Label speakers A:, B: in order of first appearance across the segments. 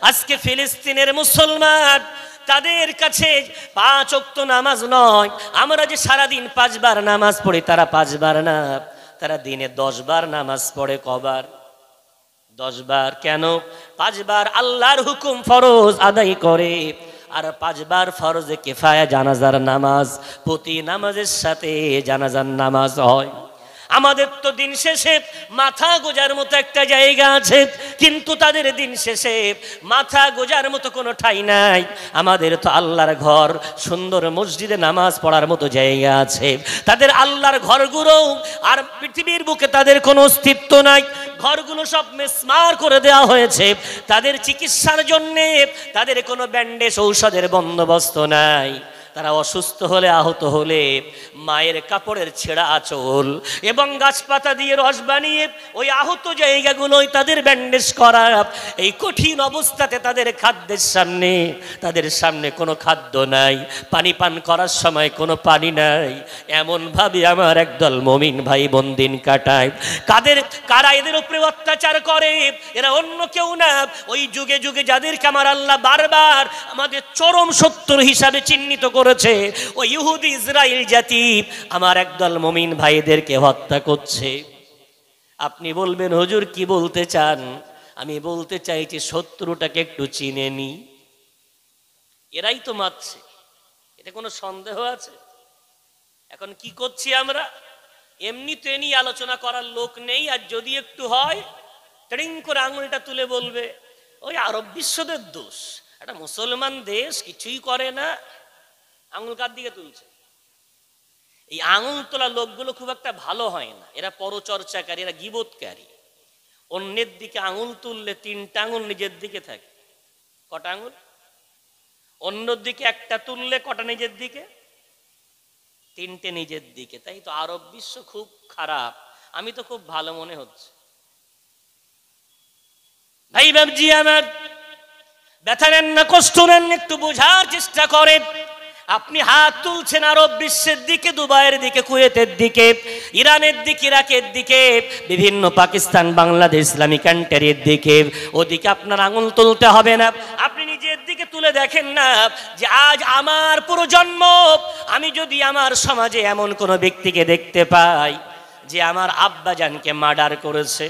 A: আজকে ফিলিস্তিনের মুসলমান তাদের কাছে 5 ওয়াক্ত নামাজ নয়, আমরা যে সারাদিন 5 বার নামাজ পড়ি তারা 5 বার না, তারা দিনে 10 বার নামাজ পড়ে। কবার? 10 বার। কেন? 5 বার আল্লাহর হুকুম ফরজ আদায় করে, আর 5 বার ফরজে কিফায়া জানাজার নামাজ, প্রতি নামাজের সাথে জানাজার নামাজ হয়। আমাদের তো দিন শেষে মাথা গোজার মতো একটা জায়গা আছে, কিন্তু তাদের দিন শেষে মাথা গোজার মতো কোনো ঠাঁই নাই। আমাদের তো আল্লাহর ঘর, সুন্দর মসজিদে নামাজ পড়ার মতো জায়গা আছে। তাদের আল্লাহর ঘরগুলো আর পৃথিবীর বুকে তাদের কোনো অস্তিত্ব নাই। ঘরগুলো সব মেসমার করে দেওয়া হয়েছে। তাদের চিকিৎসার জন্যে তাদের কোনো ব্যান্ডেজ ঔষধের বন্দোবস্ত নাই। তারা অসুস্থ হলে, আহত হলে মায়ের কাপড়ের ছেঁড়া আঁচল এবং গাছপাতা দিয়ে রস বানিয়ে ওই আহত জায়গাগুলোই তাদের ব্যান্ডেজ করা। এই কঠিন অবস্থাতে তাদের খাদ্যের সামনে, তাদের সামনে কোনো খাদ্য নাই, পানি পান করার সময় কোনো পানি নাই। এমনভাবে আমার একদল মুমিন ভাই বোন দিন কাটায়। কারা এদের উপরে অত্যাচার করে? এরা অন্য কেউ না, ওই যুগে যুগে যাদেরকে আমার আল্লাহ বারবার আমাদের চরম শত্রু হিসাবে চিহ্নিত করেছে, ওই ইহুদি ইসরায়েল জাতি আমার একদল মুমিন ভাইদেরকে হত্যা করছে। আপনি বলবেন হুজুর কি বলতে চান? আমি বলতে চাইছি শত্রুটাকে একটু চিনে নি। এরাই তো মারছে, এতে কোনো সন্দেহ আছে? এখন কি করছি আমরা? এমনি তো এ নিয়ে আলোচনা করার লোক নেই, আর যদি একটু হয় ট্রিং করে আঙুলটা তুলে বলবে ওই আরব বিশ্বদের দোষ, একটা মুসলমান দেশ কিছুই করে না। আঙুল কার দিকে তুলছে? এই আঙুল তোলা লোকগুলো খুব একটা ভালো হয় না, এরা পরচর্চাকারী, এরা গীবতকারী। অন্যের দিকে আঙুল তুললে 3টা আঙুল নিজের দিকে থাকে। কটা আঙুল? অন্যর দিকে একটা তুললে কটা নিজের দিকে? 3টে নিজের দিকে। তাই তো আরব বিশ্ব খুব খারাপ, আমি তো খুব ভালো মনে হচ্ছে। ভাই বাবজি আমার, ব্যথা নেন না, কষ্ট নেন, একটু বোঝার চেষ্টা করেন। আপনি হাত তুলছেন আরব বিশ্বের দিকে, দুবাইয়ের দিকে, কুয়েতের দিকে, ইরানের দিকে, ইরাকের দিকে, বিভিন্ন পাকিস্তান, বাংলাদেশ, ইসলামিক কান্ট্রির দিকে। ওদিকে আপনার আঙুল তুলতে হবে না, আপনি নিজের দিকে তুলে দেখেন না যে আজ আমার পুরো জন্ম, আমি যদি আমার সমাজে এমন কোনো ব্যক্তিকে দেখতে পাই যে আমার আব্বাজানকে মার্ডার করেছে,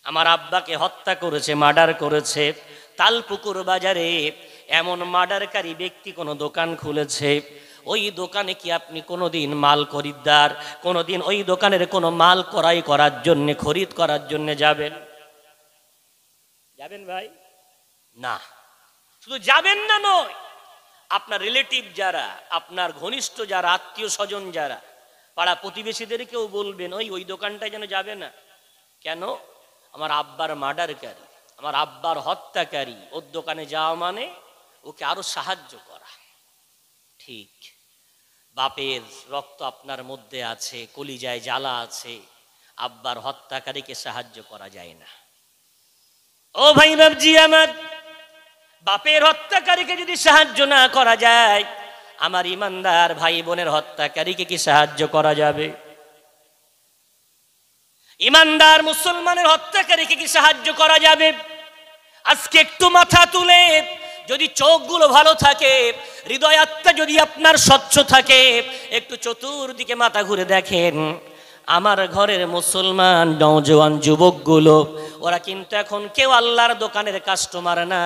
A: আমার আব্বাকে হত্যা করেছে, মার্ডার করেছে, তালপুকুর বাজারে এমন মার্ডারকারী ব্যক্তি কোনো দোকান খুলেছে, ওই দোকানে কি আপনি কোনোদিন মাল খরিদ্দার, কোনোদিন ওই দোকানের কোনো মাল ক্রয় করার জন্য, খরিদ করার জন্য যাবেন? যাবেন ভাই? না। শুধু যাবেন না নয়, আপনার রিলেটিভ যারা, আপনার ঘনিষ্ঠ যারা, আত্মীয় স্বজন যারা, পাড়া প্রতিবেশীদেরকেও বলবেন ওই দোকানটায় যেন যাবে না। কেন? আমার আব্বার মার্ডারকারী, আমার আব্বার হত্যাকারী, ওর দোকানে যাওয়া মানে ওকে আরো সাহায্য করা। ঠিক, বাপের রক্ত আপনার মধ্যে আছে, কলিজায় জ্বালা আছে, আব্বার হত্যাকারীকে সাহায্য করা যায় না। ও ভাই বাবজি আমার, বাপের হত্যাকারীকে যদি সাহায্য না করা যায়, আমার ইমানদার ভাই বোনের হত্যাকারীকে কি সাহায্য করা যাবে? ইমানদার মুসলমানের হত্যাকারীকে কি সাহায্য করা যাবে? আজকে একটু মাথা তুলে, যদি চোখগুলো ভালো থাকে, হৃদয় আত্মা যদি আপনার স্বচ্ছ থাকে, একটু চতুর্দিকে মাথা ঘুরে দেখেন, আমার ঘরের মুসলমান নওজোয়ান যুবকগুলো, ওরা কিন্তু এখন কেউ আল্লাহর দোকানের কাস্টমার না,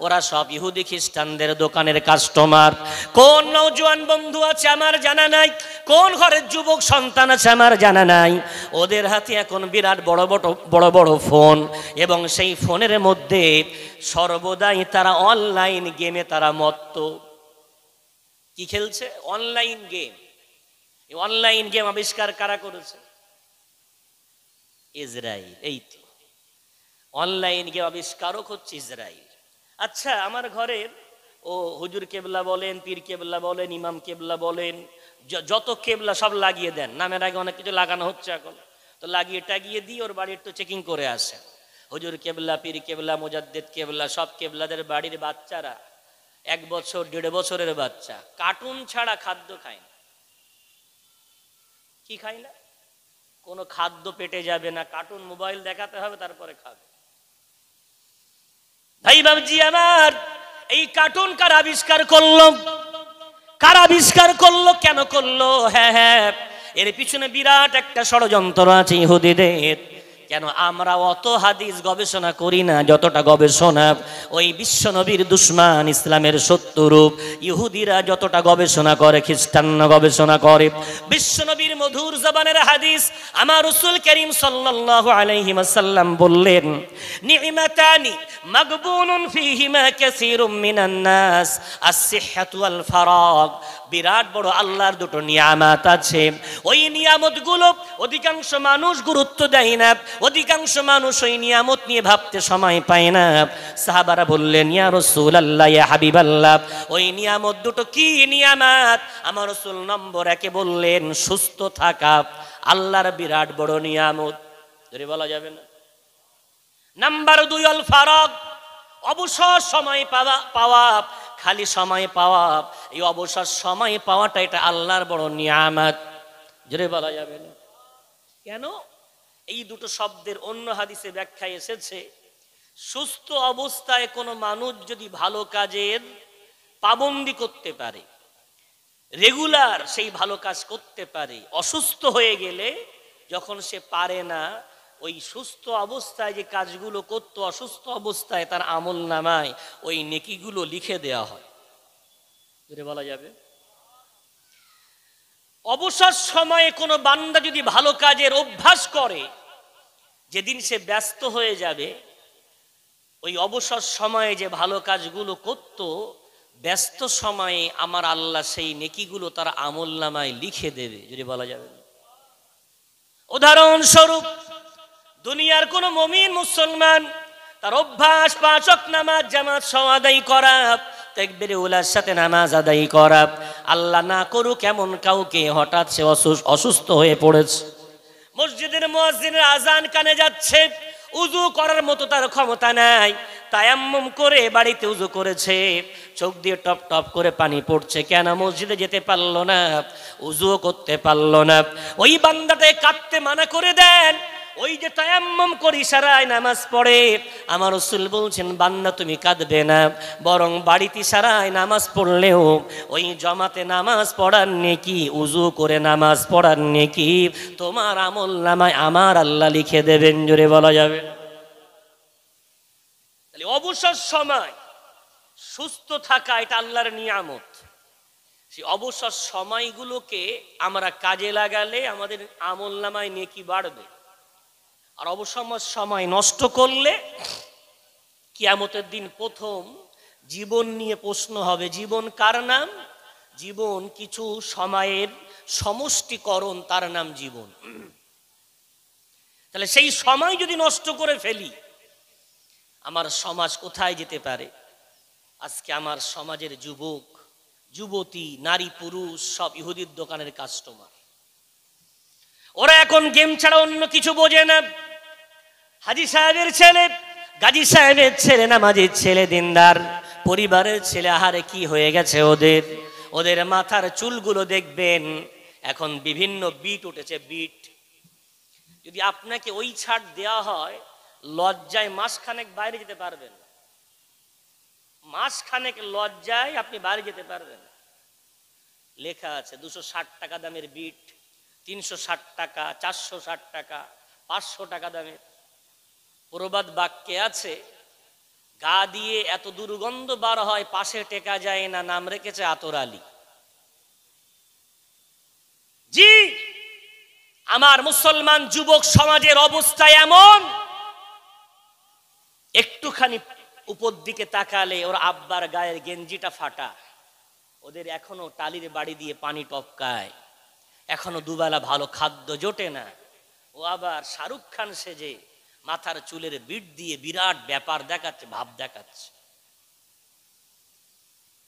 A: ওরা সব ইহুদি খ্রিস্টানদের দোকানের কাস্টমার। কোন নওজোয়ান বন্ধু আছে আমার জানা নাই, কোন ঘরের যুবক সন্তান আছে আমার জানা নাই, ওদের হাতে এখন বিরাট বড় বড় ফোন, এবং সেই ফোনের মধ্যে সর্বদাই তারা অনলাইন গেমে তারা মত্ত। কি খেলছে? Online game. অনলাইন গেম আবিষ্কার কারা করেছে? ইসরায়েল। এই তো অনলাইন গেম আবিষ্কারক হচ্ছে ইসরায়েল। আচ্ছা, আমার ঘরের ও হুজুর কেবলা বলেন, পীর কেবলা বলেন, ইমাম কেবলা বলেন, যত কেবলা সব লাগিয়ে দেন, নামের আগে অনেক কিছু লাগানো হচ্ছে এখন, তো লাগিয়ে টাগিয়ে দিয়ে ওর বাড়ি একটু চেকিং করে আসে। হুজুর কেবলা, পীর কেবলা, মুজাদ্দিদ কেবলা, সব কেবলাদের বাড়ির বাচ্চারা 1 বছর 1.5 বছরের বাচ্চা কার্টুন ছাড়া খাদ্য খায় না। কি খায় না? কোনো খাদ্য পেটে যাবে না, কার্টুন মোবাইল দেখাতে হবে তারপরে খাবে। ভাই বাবজি আমার, এই কার্টুন কার আবিষ্কার করলো? কার আবিষ্কার করলো? কেন করলো? হ্যাঁ হ্যাঁ, এর পিছনে বিরাট একটা ষড়যন্ত্র আছে ইহুদিদের। কেন আমরা অত হাদিস গবেষণা করি না যতটা গবেষণা ওই বিশ্বনবীর দুশমান ইসলামের শত্রু ইহুদিরা যতটা গবেষণা করে, খ্রিস্টানরা গবেষণা করে। বিশ্বনবীর মধুর জবানের হাদিস আমার রাসূল করিম সাল্লাল্লাহু আলাইহি ওয়াসাল্লাম বললেন, নি'মাতানি মাগবুনুন ফীহিমা কাসীরুম মিনান নাস, আস-সিহহাতু ওয়াল ফারাগ। বিরাট বড় আল্লাহর দুটো নিয়ামত আছে, ওই নিয়ামতগুলো অধিকাংশ মানুষ গুরুত্ব দেয় না, অধিকাংশ মানুষ ওই নিয়ামত নিয়ে ভাবতে সময় পায় না। সাহাবারা বললেন, ইয়া রাসূলুল্লাহ, ইয়া হাবিবাল্লাহ, ওই নিয়ামত দুটো কি নিয়ামত? আমার রাসূল নম্বর 1 বললেন সুস্থ থাকা, আল্লাহর বিরাট বড় নিয়ামত, ধরে বলা যাবে না। নাম্বার 2 আল ফারাগ, অবসর সময় পাওয়া, খালি সময় পাওয়া। এই অবসর সময় পাওয়াটা এটা আল্লাহর বড় নিয়ামত, জোরে বলা যাবে না। কেন? এই দুটো শব্দের অন্য হাদিসে ব্যাখ্যা এসেছে, সুস্থ অবস্থায় কোনো মানুষ যদি ভালো কাজের পাবন্দি করতে পারে, রেগুলার সেই ভালো কাজ করতে পারে, অসুস্থ হয়ে গেলে যখন সে পারে না, ওই সুস্থ অবস্থায় যে কাজগুলো করতো অসুস্থ অবস্থায় তার আমল নামায় ওই নেকিগুলো লিখে দেওয়া হয়, যেটা বলা যাবে। অবসর সময়ে কোনো বান্দা যদি ভালো কাজের অভ্যাস করে, যেদিন সে ব্যস্ত হয়ে যাবে, ওই অবসর সময়ে যে ভালো কাজগুলো করত ব্যস্ত সময়ে আমার আল্লাহ সেই নেকিগুলো তার আমল নামায় লিখে দেবে, যদি বলা যাবে। উদাহরণস্বরূপ, দুনিয়ার কোন মুমিন মুসলমান তার অভ্যাস 5 ওয়াক্ত নামাজ জামাত সহ আদায় করা, তাকবীরে উলার সাথে নামাজ আদায় করা। আল্লাহ না করুক এমন কাউকে হঠাৎ সে অসুস্থ হয়ে পড়েছে, মসজিদের মুয়াজ্জিনের আজান কানে যাচ্ছে, উযু করার মতো তার ক্ষমতা নাই, তায়াম্মুম করে বাড়িতে উযু করেছে, চোখ দিয়ে টপ টপ করে পানি পড়ছে, কেন? মসজিদে যেতে পারলো না, উযুও করতে পারলো না। ওই বান্দাটাকে কাঁদতে মানা করে দেন, ওই যে তায়াম্মুম করে ইশারায় নামাজ পড়ে, আমার রাসূল বলছেন, বান্দা তুমি কাঁদবে না, বরং বাড়িতে ইশারায় নামাজ পড়লেও ওই জমাতে নামাজ পড়ার নেকি, উযু করে নামাজ পড়ার নেকি তোমার আমল নামায় আমার আল্লাহ লিখে দেবেন, জোরে বলা যাবে। তাহলে অবসর সময় সুস্থ থাকা এটা আল্লাহর নিয়ামত। সেই অবসর সময়গুলোকে আমরা কাজে লাগালে আমাদের আমল নামায় নেকি বাড়বে, আর অবসর সময় নষ্ট করলে কিয়ামতের দিন প্রথম জীবন নিয়ে প্রশ্ন হবে। জীবন কার নাম? জীবন কিছু সময়ের সমষ্টিকরণ, তার নাম জীবন। তাহলে সেই সময় যদি নষ্ট করে ফেলি, আমার সমাজ কোথায় যেতে পারে? আজকে আমার সমাজের যুবক যুবতী, নারী পুরুষ সব ইহুদির দোকানের কাস্টমার। ওরা এখন গেম ছাড়া অন্য কিছু বোঝে না। হাজী সাহেবের ছেলে, গাজী সাহেবের ছেলে, নামাজের ছেলে, দিনদার পরিবারের ছেলে, আহারে কি হয়ে গেছে ওদের। ওদের মাথার চুলগুলো দেখবেন এখন বিভিন্ন বিট উঠেছে, বিট। যদি আপনাকে ওই ছাড় দেওয়া হয়, লজ্জায় মাসখানেক বাইরে যেতে পারবেন, মাসখানেক লজ্জায় আপনি বাইরে যেতে পারবেন। লেখা আছে 260 টাকা দামের বিট, 360 টাকা, 460 টাকা, 500 টাকা দামের। প্রবাদ বাক্যে আছে, গা দিয়ে এত দুর্গন্ধ বার হয় পাশে টেকা যায় না, নাম রেখেছে আতর আলী। জি, আমার মুসলমান যুবক সমাজের অবস্থা এমন, একটুখানি উপর দিকে তাকালে ওর আব্বার গায়ের গেঞ্জিটা ফাটা, ওদের এখনো টালির বাড়ি দিয়ে পানি টপকায়, এখনো দুবেলা ভালো খাদ্য জোটে না। ও আবার শাহরুখ খান সেজে মাথার চুলের বিট দিয়ে বিরাট ব্যাপার দেখাচ্ছে, ভাব দেখাচ্ছে।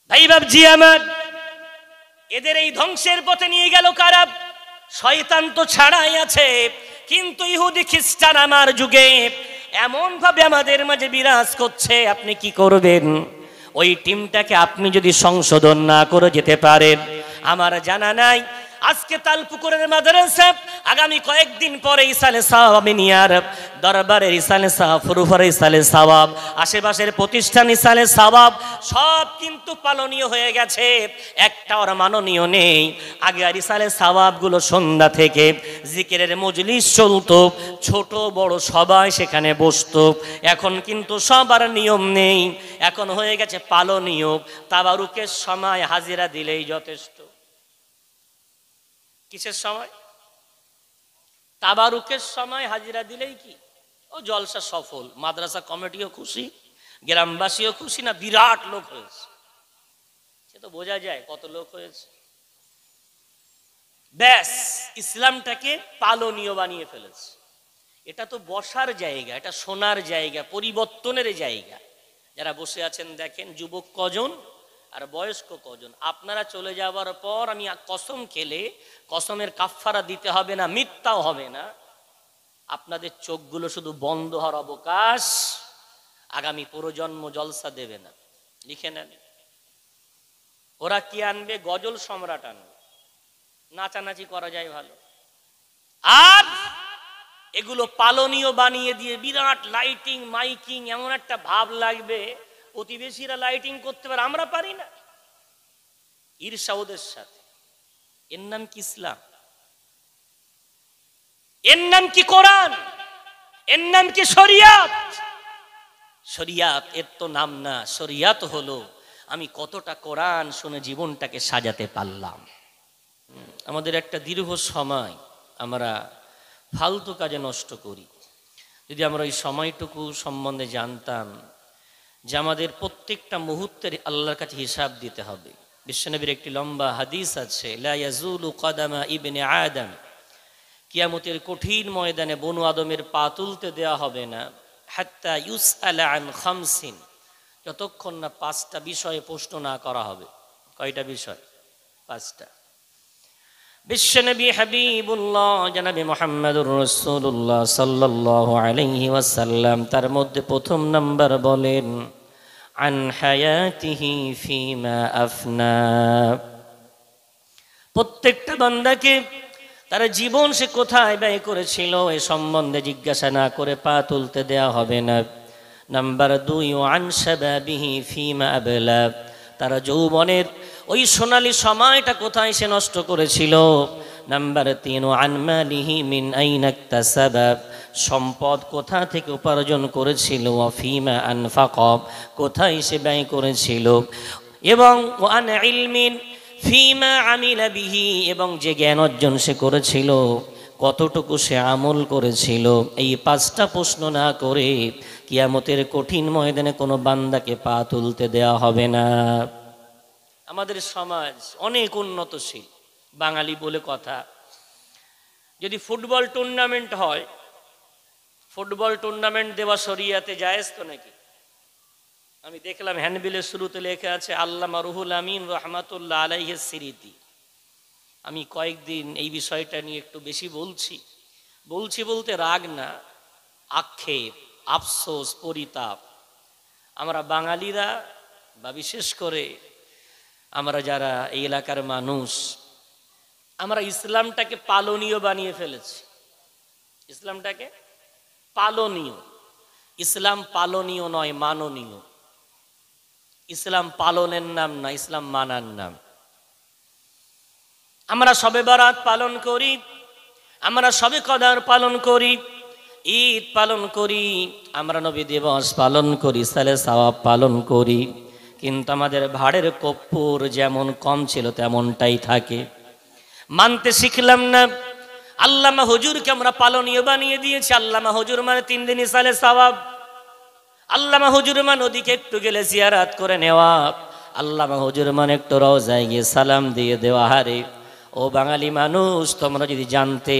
A: ভাই বাবজি আমার, এদের এই ধ্বংসের পথে নিয়ে গেল কারা? শয়তান তো ছাড়াই আছে, কিন্তু ইহুদি খ্রিস্টান আমার যুগে এমন ভাবে আমাদের মাঝে বিরাজ করছে। আপনি কি করবেন? ওই টিমটাকে আপনি যদি সংশোধন না করে যেতে পারেন, আমার জানা নাই আজকে তালপুকুরের মাদ্রাসা আগামী কয়েকদিন পরে ইসালে সাওয়াব মিনিয়ার দরবারের ইসালে সাওয়াব ফুরুফার ইসালে সাওয়াব আশেপাশের প্রতিষ্ঠান ইসালে সাওয়াব সব কিন্তু পালনীয় হয়ে গেছে, একটা আর মাননীয় নেই। আগে আর ইসালে সাওয়াবগুলো সন্ধ্যা থেকে জিকিরের মজলিস চলতো, ছোট বড় সবাই সেখানে বসতো। এখন কিন্তু সবার নিয়ম নেই, এখন হয়ে গেছে পালনীয়। তাবারুকের সময় হাজিরা দিলেই যথেষ্ট। কিসের সময়? তাবারুকের সময় হাজিরা দিলেই কি ও জলসা সফল, মাদ্রাসা কমিটিও খুশি, গ্রামবাসীও খুশি, না বিরাট লোক হয়েছে। সে তো বোঝা যায় কত লোক হয়েছে। ব্যাস ইসলামটাকে পালনীয় বানিয়ে ফেলেছে। এটা তো বসার জায়গা, এটা শোনার জায়গা, পরিবর্তনের জায়গা। যারা বসে আছেন দেখেন যুবক কজন আর বয়স্ক কজন। আপনারা চলে যাওয়ার পর আমি কসম খেলে, কসমের কাফফারা দিতে হবে না, মিথ্যাও হবে না, আপনাদের চোখগুলো শুধু বন্ধ হওয়ার অবকাশ। আগামী প্রজন্ম জলসা দেবে না, লিখে নেন। ওরা কি আনবে? গজল সম্রাট আনবে, নাচানাচি করা যায় ভালো। আর এগুলো পালনীয় বানিয়ে দিয়ে বিরাট লাইটিং মাইকিং, এমন একটা ভাব লাগবে প্রতিবেশীরা লাইটিং করতে পারে, আমরা পারি না। ঈর্ষা ওদের সাথে। এর নাম কি ইসলাম? এর নাম কি কোরআন? এর নাম কি শরিয়াত? শরিয়াত এর তো নাম না। শরিয়াত হলো আমি কতটা কোরআন শুনে জীবনটাকে সাজাতে পারলাম। আমাদের একটা দীর্ঘ সময় আমরা ফালতু কাজে নষ্ট করি। যদি আমরা ওই সময়টুকু সম্বন্ধে জানতাম যে আমাদের প্রত্যেকটা মুহূর্তের আল্লাহর কাছে হিসাব দিতে হবে। বিশ্বনবীর একটি লম্বা হাদিস আছে, লা ইয়াজুলু কদামা ইবনে আদম, কিয়ামতের কঠিন ময়দানে বনু আদমের পা তুলতে দেওয়া হবে না, হাত্তা ইউসআলা আন খামসিন, যতক্ষণ না 5টা বিষয়ে প্রশ্ন না করা হবে। কয়টা বিষয়? 5টা। বিশ্বনবী হাবিবুল্লাহ জনাবে মুহাম্মদুর রাসূলুল্লাহ সাল্লাল্লাহু আলাইহি ওয়াসাল্লাম তার মধ্যে প্রথম নাম্বার বলেন, আন হায়াতিহি ফিমা আফনা। প্রত্যেকটা বান্দাকে তার জীবন সে কোথায় ব্যয় করেছিল এ সম্বন্ধে জিজ্ঞাসা না করে পা তুলতে দেয়া হবে না। নাম্বার 2, আন শাবাবিহি ফিমা আবলা, তার যৌবনের ওই সোনালী সময়টা কোথায় সে নষ্ট করেছিল। নাম্বার 3, আন মালিহি মিন আইনা ইকতাসাবা, সম্পদ কোথা থেকে উপার্জন করেছিল। ওয়া ফিমা আনফাকা, কোথায় সে ব্যয় করেছিল। এবং আন ইলমিন ফিমা আমিলা বিহি, এবং যে জ্ঞান অর্জন সে করেছিল কতটুকু সে আমল করেছিল। এই 5টা প্রশ্ন না করে কিয়ামতের কঠিন ময়দানে কোনো বান্দাকে পা তুলতে দেওয়া হবে না। আমাদের সমাজ অনেক উন্নতশীল, বাঙালি বলে কথা। যদি ফুটবল টুর্নামেন্ট হয়, ফুটবল টুর্নামেন্ট দেওয়া শরিয়াতে জায়েজ তো নাকি? আমি দেখলাম হ্যান্ডবিলের শুরুতে লেখা আছে আল্লামা রুহুল আমিন রহমাতুল্লাহ আলাইহিস সিরিতি। আমি কয়েকদিন এই বিষয়টা নিয়ে একটু বেশি বলছি বলতে রাগ না, আক্ষেপ, আফসোস, পরিতাপ। আমরা বাঙালিরা বা বিশেষ করে আমরা যারা এই এলাকার মানুষ, আমরা ইসলামটাকে পালনীয় বানিয়ে ফেলেছি। ইসলামটাকে পালনীয়। ইসলাম পালনীয় নয়, মাননীয়। ইসলাম পালনের নাম না, ইসলাম মানার নাম। আমরা শবে বারাত পালন করি, আমরা শবে কদর পালন করি, ঈদ পালন করি, আমরা নবী দিবস পালন করি, সালে সাওয়াব পালন করি, কিন্তু আমাদের ভাড়ের কপ্পুর যেমন কম ছিল তেমনটাই থাকে। মানতে শিখলাম না। আল্লামা হুজুরকে আমরা পালনীয় বানিয়ে দিয়েছি। আল্লামা হুজুর মানে 3 দিন সালে সাওয়াব। আল্লামা হুজুর মানে ওদিকে একটু গেলে জিয়ারাত করে নেওয়া। আল্লামা হুজুর মানে একটু রওজায় গিয়ে সালাম দিয়ে দেওয়া। হারে ও বাঙালি মানুষ, তোমরা যদি জানতে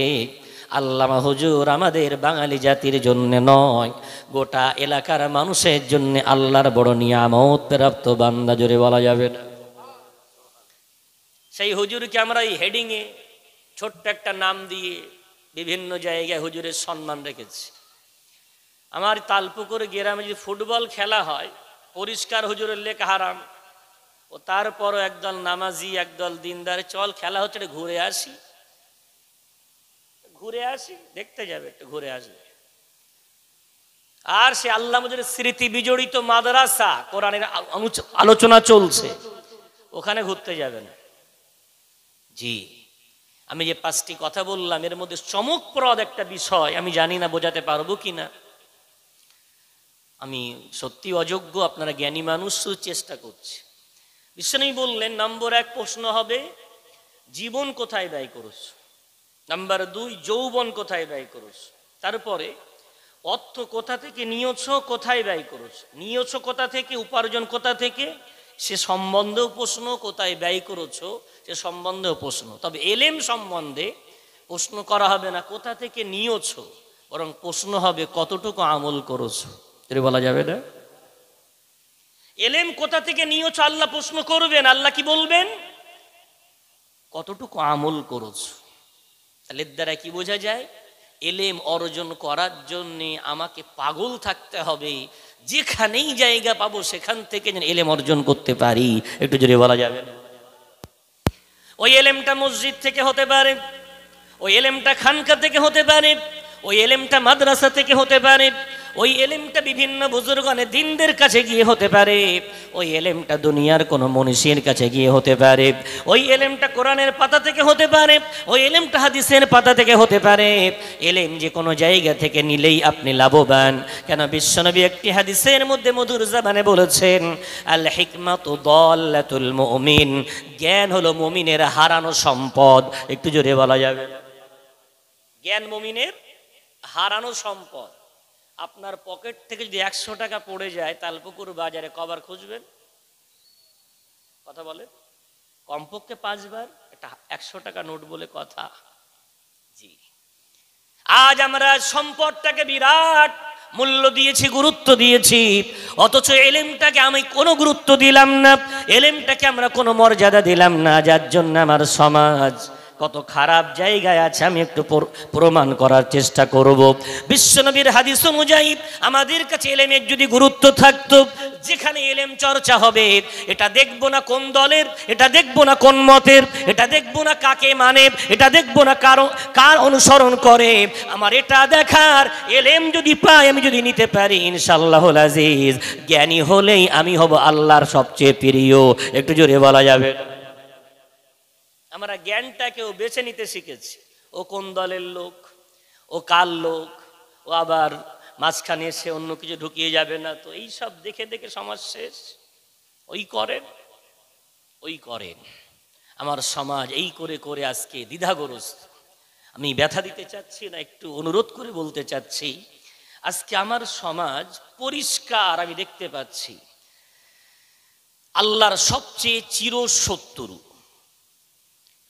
A: আল্লামা হুজুর আমাদের বাঙালি জাতির জন্য নয়, গোটা এলাকার মানুষের জন্য আল্লাহর বড় নিয়ামত প্রাপ্ত বান্দা, জোরে বলা যাবে না। সেই হুজুরকে আমরা এই হেডিংয়ে ছোট্ট একটা নাম দিয়ে বিভিন্ন জায়গায় হুজুরের সম্মান রেখেছি। আমার তালপুকুর গ্রামে যদি ফুটবল খেলা হয়, পরিষ্কার হুজুরের লেখা হারাম, ও তারপরও একদল নামাজি একদল দিনদার, চল খেলা হচ্ছে ঘুরে আসি, ঘুরে আসি, দেখতে যাবে, একটু ঘুরে আসবে। আর সে আল্লাহ মুজির স্মৃতি বিজড়িত মাদ্রাসা, কোরআনের আলোচনা চলছে, ওখানে ঘুরতে যাবে না। জি, আমি যে 5টি কথা বললাম এর মধ্যে চমকপ্রদ একটা বিষয়, আমি জানি না বোঝাতে পারবো কিনা, আমি সত্যি অযোগ্য, আপনারা জ্ঞানী মানুষ, চেষ্টা করছি। বিশ্বনবী বললেন, নম্বর 1 প্রশ্ন হবে জীবন কোথায় ব্যয় করছ, নাম্বার 2 যৌবন কোথায় ব্যয় করছ, তারপরে অর্থ কোথা থেকে নিয়েছ, কোথায় ব্যয় করছ, নিয়েছ কোথা থেকে, উপার্জন কোথা থেকে, সে সম্বন্ধেও প্রশ্ন, কোথায় ব্যয় করেছো সে সম্বন্ধেও প্রশ্ন। তবে এলেম সম্বন্ধে প্রশ্ন করা হবে না কোথা থেকে নিয়েছ, বরং প্রশ্ন হবে কতটুকু আমল করেছো। এটা বলা যাবে না? এলেম কোথা থেকে নিয়েছ আল্লাহ প্রশ্ন করবেন, আল্লাহ কি বলবেন? কতটুকু আমল করেছো। তাহলে এর দ্বারা কি বোঝা যায়? এলেম অর্জন করার জন্যে আমাকে পাগল থাকতে হবে, যেখানেই জায়গা পাবো সেখান থেকে যেন এলেম অর্জন করতে পারি। একটু জোরে বলা যাবে না? ওই এলেমটা মসজিদ থেকে হতে পারে, ওই এলেমটা খানকা থেকে হতে পারে, ওই এলেমটা মাদ্রাসা থেকে হতে পারে, ওই এলেমটা বিভিন্ন বুজুর্গানে দিনদের কাছে গিয়ে হতে পারে, ওই এলেমটা দুনিয়ার কোনো মনীষীর কাছে গিয়ে হতে পারে, ওই এলেমটা কোরআনের পাতা থেকে হতে পারে, ওই এলেমটা হাদিসের পাতা থেকে হতে পারে। এলেম যে কোনো জায়গা থেকে নিলেই আপনি লাভবান। কেন বিশ্বনবী একটি হাদিসের মধ্যে মধুর জবানে বলেছেন, আল হিকমাতু দাল্লাতুল মুমিন, জ্ঞান হলো মুমিনের হারানো সম্পদ। একটু জোরে বলা যাবে? জ্ঞান মুমিনের হারানো সম্পদ। আপনার পকেট থেকে যদি 100 টাকা পড়ে যায় তালপুকুর বাজারে কবার খুঁজবেন? কথা বলে, কমপক্ষে 5 বার। এটা 100 টাকা নোট বলে কথা। জি, আজ আমরা সম্পদটাকে বিরাট মূল্য দিয়েছি, গুরুত্ব দিয়েছি, অথচ এলেমটাকে আমি কোনো গুরুত্ব দিলাম না, এলেমটাকে আমরা কোনো মর্যাদা দিলাম না, যার জন্য আমার সমাজ কত খারাপ জায়গায় আছে আমি একটু প্রমাণ করার চেষ্টা করব। বিশ্বনবীর হাদিস অনুযায়ী আমাদের কাছে এলেমের যদি গুরুত্ব থাকতো, যেখানে এলেম চর্চা হবে এটা দেখবো না কোন দলের, এটা দেখবো না কোন মতের, এটা দেখবো না কাকে মানে, এটা দেখবো না কার অনুসরণ করে, আমার এটা দেখার এলেম যদি পাই, আমি যদি নিতে পারি, ইনশাআল্লাহুল আজিজ জ্ঞানী হলেই আমি হব আল্লাহর সবচেয়ে প্রিয়। একটু জোরে বলা যাবে? আমরা জ্ঞানটাকেও বেছে নিতে শিখেছি, ও কোন দলের লোক, ও কার লোক, ও আবার মাঝখানে এসে অন্য কিছু ঢুকিয়ে যাবে না তো। এই সব দেখে দেখে সমাজ শেষ। ওই করেন, ওই করেন। আমার সমাজ এই করে করে আজকে দ্বিধাগ্রস্ত। আমি ব্যথা দিতে চাচ্ছি না, একটু অনুরোধ করে বলতে চাচ্ছি, আজকে আমার সমাজ পরিষ্কার আমি দেখতে পাচ্ছি আল্লাহর সবচেয়ে চিরশত্রু।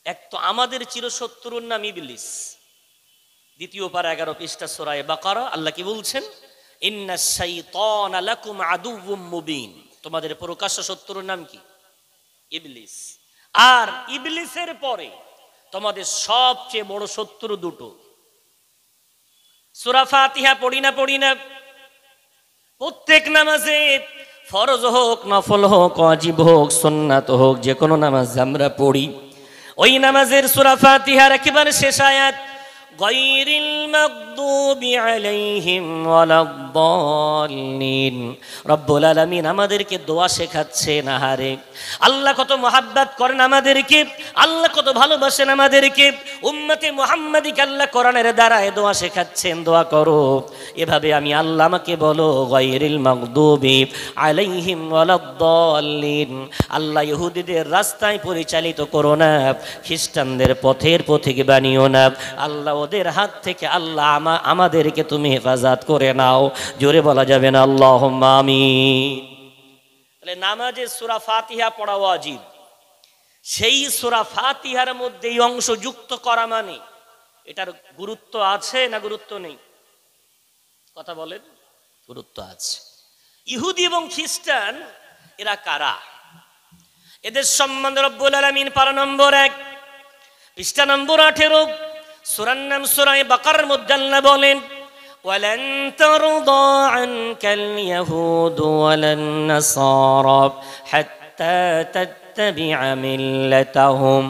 A: এক তো আমাদের চিরশত্রুর নাম ইবলিস। 2 পারা 11 পৃষ্ঠা সূরা বাকারা আল্লাহ কি বলছেন? ইন্নাশ শাইতানা লাকুম আদুউম মুবিন। তোমাদের প্রকাশ্য শত্রুর নাম কি? ইবলিস। আর ইবলিসের পরে তোমাদের সবচেয়ে বড় শত্রু 2টো। সূরা ফাতিহা পড়ি না প্রত্যেক নামাজে, ফরজ হোক, নফল হোক, ওয়াজিব হোক, সুন্নাত হোক, যে কোনো নামাজ আমরা পড়ি, ওই নামাজের সূরা ফাতিহার একেবারে শেষ আয়াত, গায়রিল মাগদুবি আলাইহিম ওয়ালাদ-দাল্লিন। রব্বুল আলামিন আমাদেরকে দোয়া শেখাচ্ছেন। আহারে আল্লাহ কত মহাব্বত করেন আমাদেরকে, আল্লাহ কত ভালোবাসেন আমাদেরকে। উম্মতে মুহাম্মাদীকে আল্লাহ কোরআনের দ্বারা দোয়া শেখাচ্ছেন, দোয়া করো এভাবে, আমি আল্লাহ আমাকে বলো গায়রিল মাগদুবি আলাইহিম ওয়ালাদ-দাল্লিন। আল্লাহ ইহুদিদের রাস্তায় পরিচালিত করো না, খ্রিস্টানদের পথের পথিক বানিও না, আল্লাহ ওদের হাত থেকে আল্লাহ আমাদেরকে তুমি হেফাজত করে নাও। জোরে বলা যাবে না আল্লাহুম্মা আমিন? তাহলে নামাজে সূরা ফাতিহা পড়া ওয়াজিব। সেই সূরা ফাতিহার মধ্যে এই অংশ যুক্ত করা মানে এটার গুরুত্ব আছে না গুরুত্ব নেই? কথা বলেন। গুরুত্ব আছে। ইহুদি এবং খ্রিস্টান এরা কারা? এদের সম্বন্ধে রব্বুল আলামিন পারা নম্বর 1 পৃষ্ঠা নম্বর 18 সূরার নাম সূরা বাকারার মধ্যে আল্লাহ বলেন, ওয়ালান তারদা আনকাল ইয়াহুদ ওয়ালান নাসারা হাত্তা তাত্তাবিআ মিল্লাতাহুম।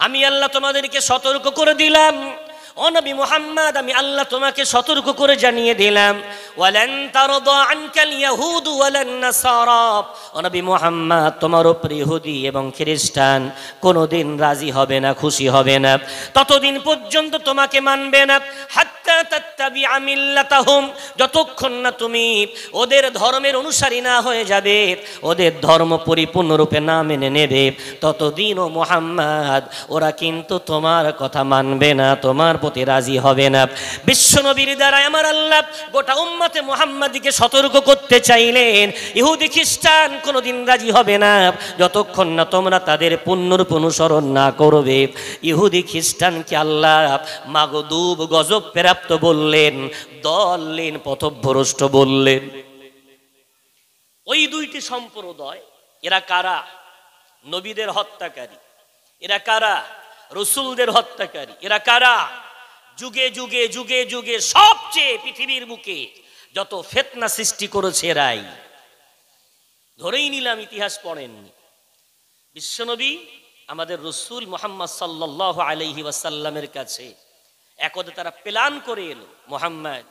A: আমি আল্লাহ তোমাদেরকে সতর্ক করে দিলাম, ও নবী মুহাম্মদ, আমি আল্লাহ তোমাকে সতর্ক করে জানিয়ে দিলাম, ওয়ালান তারদা আনকাল ইয়াহুদ ওয়ালান নাসারা, ও নবী মুহাম্মদ, তোমার উপর ইহুদি এবং খ্রিস্টান কোনোদিন রাজি হবে না, খুশি হবে না, ততদিন পর্যন্ত তোমাকে মানবে না। হাত্তা তাত্তাবিআ মিল্লাতাহুম, যতক্ষণ না তুমি ওদের ধর্মের অনুসারী না হয়ে যাবে, ওদের ধর্ম পরিপূর্ণরূপে না মেনে নেবে, ততদিন ও মুহাম্মদ ওরা কিন্তু তোমার কথা মানবে না, তোমার প্রতি রাজি হবে না। বিশ্বনবীর দ্বারা আমার আল্লাহ গোটা উম্মতে মুহাম্মাদীকে সতর্ক করতে চাইলেন, ইহুদি খ্রিস্টান কোনোদিন রাজি হবে না যতক্ষণ না তোমরা তাদের পূর্ণরূপ অনুসরণ না করবে। ইহুদি খ্রিস্টানকে আল্লাহ মাগদুব, গজব প্রাপ্ত বললেন, দল্লিন, পথভ্রষ্ট বললেন। ওই দুইটি সম্প্রদায়, এরা কারা? নবীদের হত্যাকারী। এরা কারা? রসুলদের হত্যাকারী। এরা কারা? যুগে যুগে যুগে যুগে সবচেয়ে পৃথিবীর বুকে যত ফিতনা সৃষ্টি করেছে এরাই। ধরেই নিলাম ইতিহাস পড়েননি। বিশ্বনবী আমাদের রসুল মুহাম্মদ সাল্লাল্লাহু আলাইহি ওয়াসাল্লামের কাছে একদা তারা প্ল্যান করে এলো, মুহাম্মদ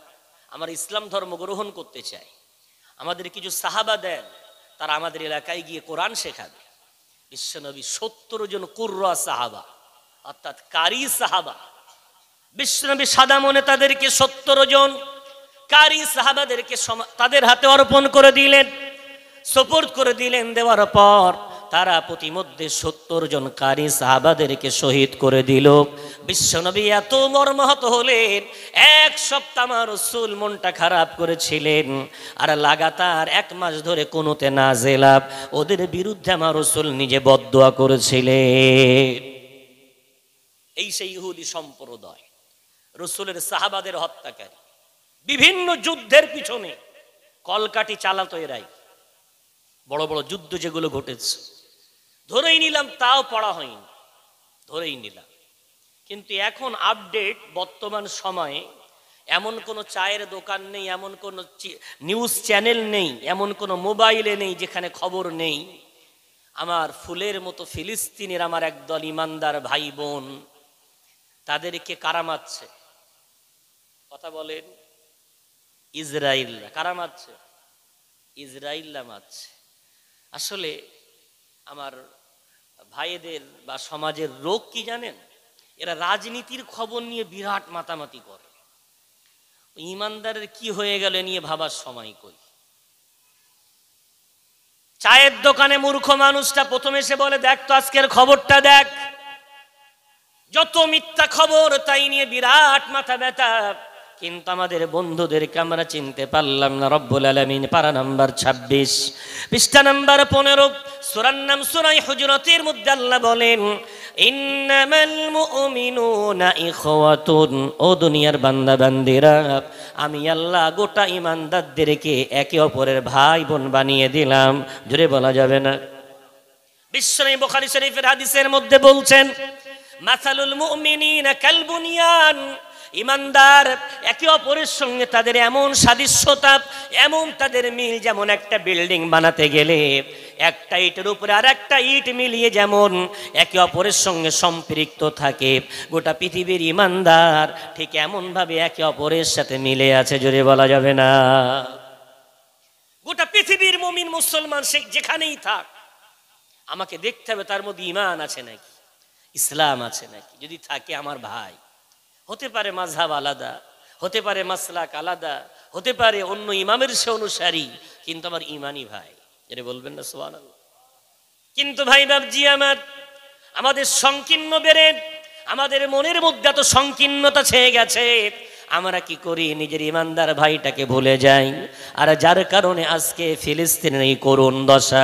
A: আমার ইসলাম ধর্ম গ্রহণ করতে চায়, আমাদের কিছু সাহাবা দেন, তারা আমাদের এলাকায় গিয়ে কোরআন শেখাবে। বিশ্বনবী 70 জন কুররা সাহাবা, অর্থাৎ কারি সাহাবা, বিশ্বনবী সাদা মনে তাদেরকে 70 জন কারি সাহাবাদেরকে তাদের হাতে অর্পণ করে দিলেন, সুপুর্দ করে দিলেন। দেওয়ার পর তারা প্রতিমধ্যে 70 জন কারি সাহাবাদেরকে শহীদ করে দিল। বিশ্বনবী এত মর্মাহত হলেন, এক সপ্তাহ আমার রাসূল মনটা খারাপ করেছিলেন, আর লাগাতার 1 মাস ধরে কুনুতে নাজিলা ওদের বিরুদ্ধে আমার রাসূল নিজে বদদুয়া করেছিলেন। এই সেই ইহুদি সম্প্রদায়, রাসূলের সাহাবাদের হত্যাকারী, বিভিন্ন যুদ্ধের পিছনে কলকাঠি চালাতো এরাই। বড় বড় যুদ্ধ যেগুলো ঘটেছে ধরেই নিলাম, তাও পড়া হয়নি, ধরেই নিলাম। কিন্তু এখন আপডেট, বর্তমান সময়ে এমন কোনো চায়ের দোকান নেই, এমন কোনো নিউজ চ্যানেল নেই, এমন কোনো মোবাইলে নেই যেখানে খবর নেই আমার ফুলের মতো ফিলিস্তিনের আমার একদল ইমানদার ভাই বোন তাদেরকে কারা মারছে। কথা বলেন, ইসরায়েল কারা মারছে? ইসরায়েলরা মারছে। আসলে আমার ভাইদের বা সমাজের রোগ কি জানেন? এরা রাজনীতির খবর নিয়ে বিরাট মাতামাতি করে, ইমানদারের কি হয়ে গেল নিয়ে ভাবার সময় কই। চায়ের দোকানে মূর্খ মানুষটা প্রথমে এসে বলে, দেখ তো আজকের খবরটা দেখ, যত মিথ্যা খবর তাই নিয়ে বিরাট মাথা ব্যথা। কিন্তু আমাদের বন্ধুদেরকে আমরা চিনতে পারলাম না। রব্বুল আলামিন পারা নাম্বার 26 পৃষ্ঠা নাম্বার 15 সূরার নাম সূরা হুজুরাতের মধ্যে আল্লাহ বলেন, ইন্নামাল মুমিনুনা ইখওয়াতুন, ও দুনিয়ার বান্দা বান্দিরা, আমি আল্লাহ গোটা ঈমানদারদেরকে একে অপরের ভাই বোন বানিয়ে দিলাম। জোরে বলা যাবে না? বিশ্বনবী বুখারী শরীফের হাদিসের মধ্যে বলছেন, মাসালুল মুমিনিনা কাল বুনিয়ান, ইমানদার একে অপরের সঙ্গে তাদের এমন সাদৃশ্যতা, এমন তাদের মিল, যেমন একটা বিল্ডিং বানাতে গেলে একটা ইটের উপরে আর একটা ইট মিলিয়ে যেমন একে অপরের সঙ্গে সম্পৃক্ত থাকে, গোটা পৃথিবীর ইমানদার ঠিক এমনভাবে একে অপরের সাথে মিলে আছে। জোরে বলা যাবে না? গোটা পৃথিবীর মুমিন মুসলমান সে যেখানেই থাক, আমাকে দেখতে হবে তার মধ্যে ঈমান আছে নাকি, ইসলাম আছে নাকি। যদি থাকে আমার ভাই, হতে পারে মাযহাব আলাদা, হতে পারে মাসলাক আলাদা, হতে পারে অন্য ইমামের সে অনুসারী, কিন্তু আমার ইমানই ভাই। এটা বলবেন না সুবহানাল্লাহ? কিন্তু ভাই বাবজি আমার, আমাদের সংকীর্ণ বেরেন, আমাদের মনের মধ্যে এত সংকীর্ণতা ছেয়ে গেছে, আমরা কি করি? নিজের ইমানদার ভাইটাকে ভুলে যাই। আর যার কারণে আজকে ফিলিস্তিনের এই করুণ দশা,